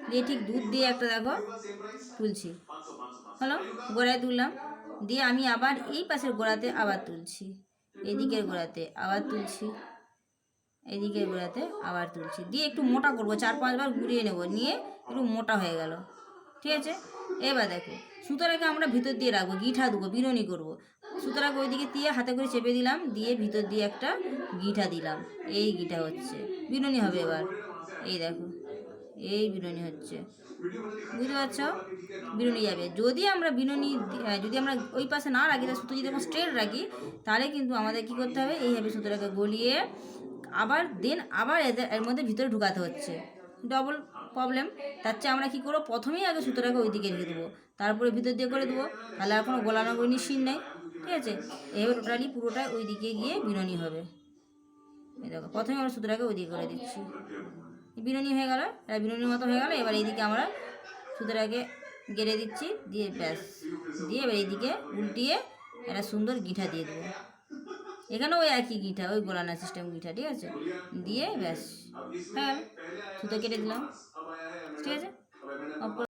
দিয়ে ঠিক দুধ দিয়ে একটা দেখো তুলছি, হলো গোড়ায় তুললাম, দিয়ে আমি আবার এই পাশের গোড়াতে আবার তুলছি, এদিকের গোড়াতে আবার তুলছি, এদিকের গোড়াতে আবার তুলছি, দিয়ে একটু মোটা করবো, 4-5 বার ঘুরিয়ে নেব, নিয়ে একটু মোটা হয়ে গেল। ঠিক আছে, এবার দেখো সুতোটাকে আমরা ভিতর দিয়ে রাখবো, গিঠা দেবো, বিনুনি করবো। সুতরাং ওইদিকে দিয়ে হাতে করে চেপে দিলাম, দিয়ে ভিতর দিয়ে একটা গিঠা দিলাম, এই গিঠা হচ্ছে বিনুনি হবে। এবার এই দেখো এই বিনুনি হচ্ছে, বুঝতে পারছো, বিনুনি যাবে। যদি আমরা বিনুনি যদি আমরা ওই পাশে না রাখি, তাহলে সুতো যদি আমরা স্ট্রেট রাখি, তাহলে কিন্তু আমাদের কী করতে হবে, এইভাবে সুতোটাকে গলিয়ে আবার আবার এর মধ্যে ভিতরে ঢুকাতে হচ্ছে, ডবল প্রবলেম। তার চেয়ে আমরা কী করবো, প্রথমেই আগে সুতোটাকে ওই দিকে রেখে দেবো, তারপরে ভিতর দিয়ে করে দেবো, তাহলে আর কোনো গলানো গলিনির সিন নেই। ঠিক আছে, এবার টোটালি পুরোটাই ওই দিকে গিয়ে বিনুনি হবে। এই দেখো প্রথমে আমরা সুতোটাকে ওই দিকে করে দিচ্ছি, বিনুনি হয়ে গেল, বিনুনির মতো হয়ে গেল। এবার এইদিকে আমরা সুতোটাকে গেড়ে দিচ্ছি, দিয়ে ব্যাস, দিয়ে এবার এইদিকে উল্টিয়ে একটা সুন্দর গিঠা দিয়ে দেবো। এখানেও ওই একই গিঠা, ওই গোলানা সিস্টেম গিঠা। ঠিক আছে, দিয়ে ব্যাস হয়ে গেল, সুতো কেটে দিলাম। ঠিক আছে, অফ করে